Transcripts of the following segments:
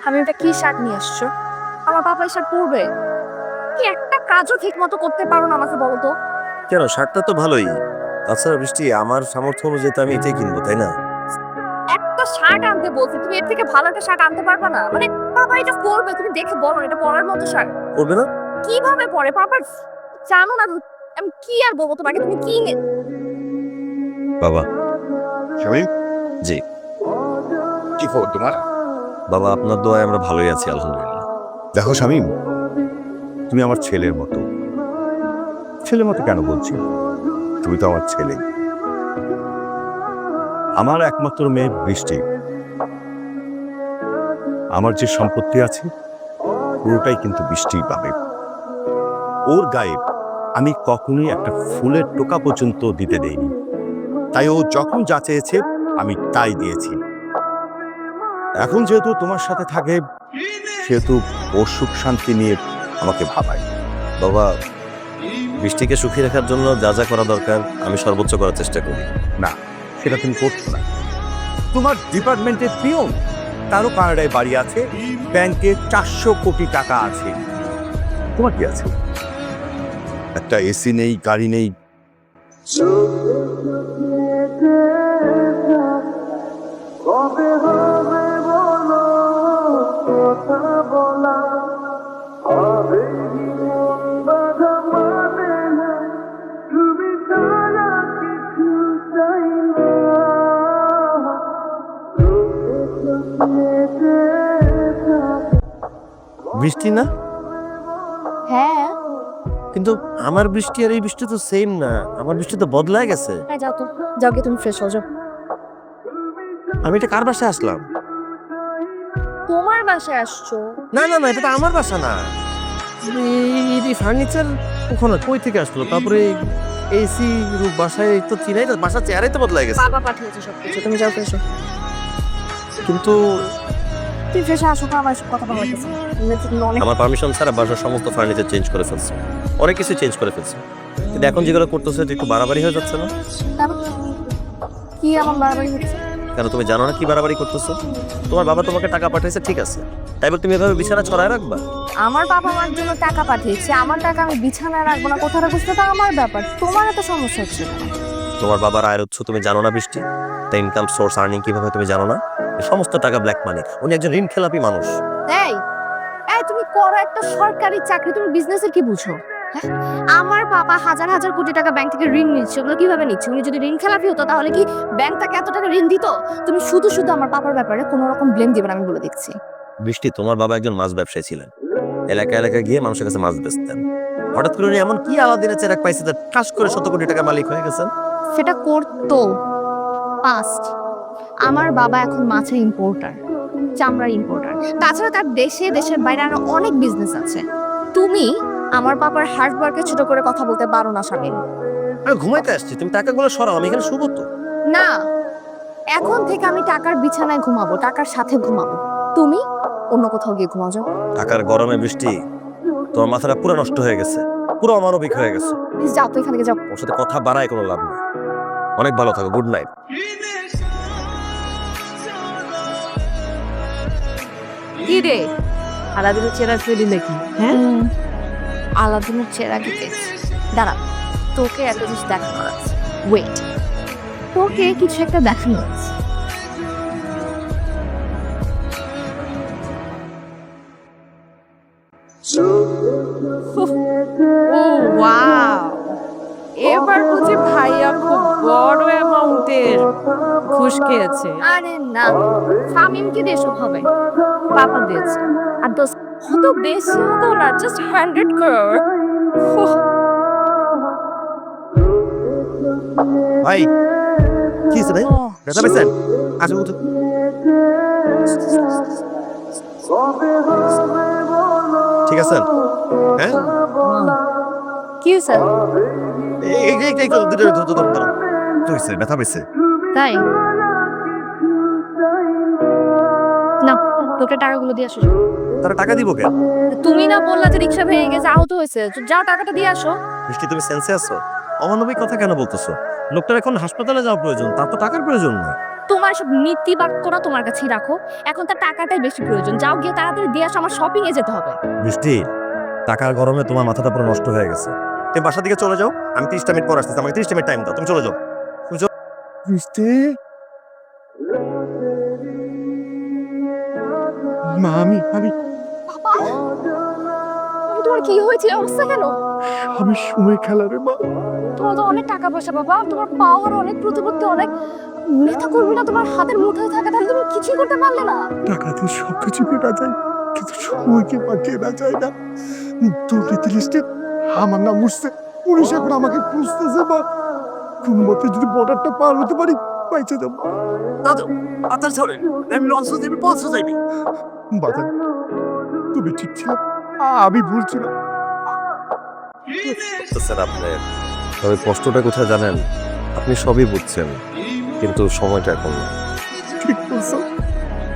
আমি ওটা কি শার্ট নিয়ে আসছো? আমার বাবা এই শার্ট পরবে? কি একটা কাজও ঠিক মতো করতে পারো না আমাকে বলো তো? কেন, শার্টটা তো ভালোই। তাছাড়া বৃষ্টি, আমার সামর্থ্য অনুযায়ী তো আমি এটাই কিনবো, তাই না? একটা শার্ট আনতে বলছি, তুমি এর থেকে ভালো একটা শার্ট আনতে পারবে না? মানে বাবা এটা পরবে, তুমি দেখে বলো এটা পরার মতো শার্ট। করবে না? কিভাবে পরে বাবা? জানো না আমি কি আর বলবো তোমাকে, তুমি কি বাবা। শামীম, জি। কি খবর তোমার? বাবা, আপনার দোয়ায় আমরা ভালোই আছি, আলহামদুলিল্লাহ। দেখো শামীম, তুমি আমার ছেলের মতো। ছেলের মতো কেন বলছি? তুমি তো আমার ছেলে। আমার একমাত্র মেয়ে বৃষ্টি। আমার যে সম্পত্তি আছে পুরোটাই কিন্তু বৃষ্টিই পাবে। ওর গায়ে আমি কখনোই একটা ফুলের টোকা পর্যন্ত দিতে দেইনি। তাই ও যখন যা চেয়েছে আমি তাই দিয়েছি। এখন যেহেতু তোমার সাথে থাকে, সেহেতু ওর সুখ শান্তি নিয়ে আমাকে ভাবায়। বাবা, বৃষ্টিকে সুখী রাখার জন্য যা যা করা দরকার আমি সর্বোচ্চ করার চেষ্টা করি। না, সেটা তুমি করছো না। তোমার ডিপার্টমেন্টের পিয়ন, তারও কানাডায় বাড়ি আছে, ব্যাংকে 400 কোটি টাকা আছে। তোমার কি আছে? একটা এসি নেই, গাড়ি নেই। বৃষ্টি না? হ্যাঁ কিন্তু আমার বৃষ্টি আর এই বৃষ্টি তো সেম না, আমার বৃষ্টি তো বদলায় গেছে। হ্যাঁ, যাও তো, যাও গিয়ে তুমি ফ্রেশ হও যাও। আমি এটা কার বাসায় আসলাম? তোমার বাসায় আসছো? না না না, এটা তো আমার বাসা না। এই ফার্নিচার ওখানে কই থেকে আসলো? তারপরে এসি বাসায় তো চিনাই তো, বাসার চেয়ারই তো বদলায় গেছে। বাবা পাঠিয়েছে সবকিছু, তুমি যাও ফ্রেশ হও। কিন্তু তুমি ফ্রেশ আসো, আমার সব কথা বলা হইতেছে অনেক। আমার পারমিশন ছাড়া বাসার সমস্ত ফার্নিচার চেঞ্জ করে ফেলছে, অনেক কিছু চেঞ্জ করে ফেলছে। কিন্তু এখন যেগুলো করতেছে এটা একটু বাড়াবাড়ি হয়ে যাচ্ছে না? তারপর কি এমন বাড়াবাড়ি হচ্ছে? কেন, তুমি জানো না কি বাড়াবাড়ি করতেছো? তোমার বাবা তোমাকে টাকা পাঠাইছে, ঠিক আছে, তাই বলে তুমি এভাবে বিছানা ছড়ায় রাখবা? আমার বাবা আমার জন্য টাকা পাঠিয়েছে, আমার টাকা আমি বিছানায় রাখবো না কোথায় রাখবো সেটা আমার ব্যাপার, তোমার এত সমস্যা হচ্ছে কেন? তোমার বাবার আয়ের উৎস তুমি জানো না বৃষ্টি? তা ইনকাম সোর্স আর্নিং কিভাবে তুমি জানো না? এই সমস্ত টাকা ব্ল্যাক মানি। উনি একজন ঋণ খেলাপি মানুষ। এই এই তুমি করো একটা সরকারি চাকরি, তুমি বিজনেসের কি বুঝো? হ্যাঁ? আমার বাবা হাজার হাজার কোটি টাকা ব্যাংক থেকে ঋণ নিচ্ছে, ওগুলো কিভাবে নিচ্ছে? উনি যদি ঋণ খেলাপি হতো তাহলে কি ব্যাংক তাকে এত টাকা ঋণ দিত? তুমি শুধু শুধু আমার বাবার ব্যাপারে কোনো রকম ব্লেম দিবে না, আমি বলে দিচ্ছি। বৃষ্টি, তোমার বাবা একজন মাছ ব্যবসায়ী ছিলেন, এলাকা এলাকায় গিয়ে মানুষের কাছে মাছ বেচতেন। হঠাৎ করে উনি এমন কি আলাদিনের চেরাক পাইছে যে ঠাস করে 100 কোটি টাকা মালিক হয়ে গেছেন? সেটা করতো পাস্ট। আমার বাবা এখন মাছের ইম্পোর্টার, চামড়ার ইম্পোর্টার। তাছাড়া তার দেশে দেশের বাইরে আরো অনেক বিজনেস আছে। তুমি আমার বাবার হার্ড ওয়ার্কে ছোট করে কথা বলতে পারো না শামিল। আমি ঘুমাইতে আসছি, তুমি টাকাগুলো সরাও, আমি এখানে শুবো তো। না, এখন থেকে আমি টাকার বিছানায় ঘুমাবো, টাকার সাথে ঘুমাবো। তুমি অন্য কোথাও গিয়ে ঘুমাও যাও। টাকার গরমে বৃষ্টি, তোমার মাথাটা পুরো নষ্ট হয়ে গেছে, পুরো অমানবিক হয়ে গেছে। প্লিজ যাও তো, এখান থেকে যাও। ওর সাথে কথা বাড়ায় কোনো লাভ নেই। অনেক ভালো থাকো, গুড নাইট। কি রে, আলাদিনের চেহারা ফেলি নাকি? হ্যাঁ, আলাদিনের চেরাগি পেয়েছি। দাঁড়া, তোকে একটা জিনিস দেখানোর আছে। ওয়েট, তোকে কিছু একটা দেখানো আছে। ও ওয়াও, এবার বুঝি ভাইয়া খুব বড় অ্যামাউন্টের ঘুষ খেয়েছে। আরে না, শামিমকে দিয়ে এসব হবে। পাপা দিয়েছে। আর দোস্ত কত বেশি হতো না, জাস্ট 100 crore। ভাই, কি হয়েছে ভাই? ব্যথা পেয়েছেন? আসুন, উঠুন। ঠিক আছেন? হ্যাঁ, কি হয়েছে? ব্যথা পেয়েছে। তাই না, তোকে টাকাগুলো দিয়ে আসো। তারা টাকা দিব কেন? তুমি না বললা যে রিক্সা ভেঙে গেছে, আহত হয়েছে, তো যাও টাকাটা দিয়ে আসো। বৃষ্টি, তুমি সেন্সে আছো? অমানবিক কথা কেন বলতেছো? লোকটার এখন হাসপাতালে যাওয়া প্রয়োজন, তার তো টাকার প্রয়োজন নেই। তোমার সব নীতি বাক্য না তোমার কাছেই রাখো, এখন তার টাকাটাই বেশি প্রয়োজন। যাও গিয়ে তাড়াতাড়ি দিয়ে আসো, আমার শপিং এ যেতে হবে। বৃষ্টি, টাকার গরমে তোমার মাথাটা পুরো নষ্ট হয়ে গেছে। তুমি বাসা দিকে চলে যাও, আমি 30টা মিনিট পর আসতেছি, আমাকে 30টা মিনিট টাইম দাও, তুমি চলে যাও। বৃষ্টি, মা আমি বাবা, তোমার কি হয়েছে? এই অবস্থা কেন? আমি সময় খেলা রে মা। তোমার তো অনেক টাকা পয়সা বাবা, তোমার পাওয়ার অনেক, প্রতিপত্তি অনেক, নেতা কর্মী না তোমার হাতের মুঠোয় থাকে, তাহলে তুমি কিছুই করতে পারলে না। টাকা দিয়ে সবকিছু কেনা যায়, কিন্তু সময়কে মা কেনা যায় না। দুর্নীতি লিস্টে আমার নাম উঠছে, পুলিশ এখন আমাকে খুঁজতেছে মা। কোন মতে যদি বর্ডারটা পার হতে পারি, পাইছে যাবো। দাদু, আতার ধরে আমি লঞ্চ দিয়ে পৌঁছে যাইবি। বাজান, তুমি ঠিক ছিল, আমি ভুল ছিলাম। স্যার, আপনি তবে কষ্টটা কোথায় জানেন? আপনি সবই বুঝছেন, কিন্তু সময়টা এখন না। ঠিক বলছো।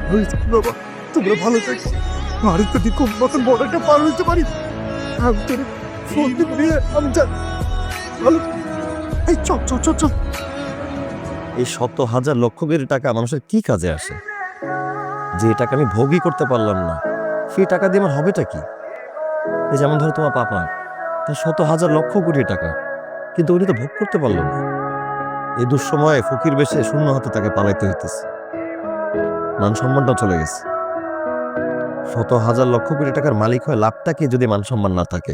হয়েছে বাবা, তোমরা ভালো থাকো। বাড়িতে ঠিক মতন বর্ডারটা পার হইতে পারি, আমি তোর ফোন দিয়ে আমি যাই। ভালো, এই চল চল চল চল। এই শত হাজার লক্ষ কোটি টাকা মানুষের কি কাজে আসে? যে টাকা আমি ভোগই করতে পারলাম না, সেই টাকা দিয়ে আমার হবেটা কি? এই যেমন ধরো তোমার পাপা, তার শত হাজার লক্ষ কোটি টাকা, কিন্তু উনি তো ভোগ করতে পারলো না। এই দুঃসময়ে ফকির বেশে শূন্য হাতে তাকে পালাইতে হইতেছে। মান সম্মানটাও চলে গেছে। শত হাজার লক্ষ কোটি টাকার মালিক হয়ে লাভটা কি যদি মান সম্মান না থাকে?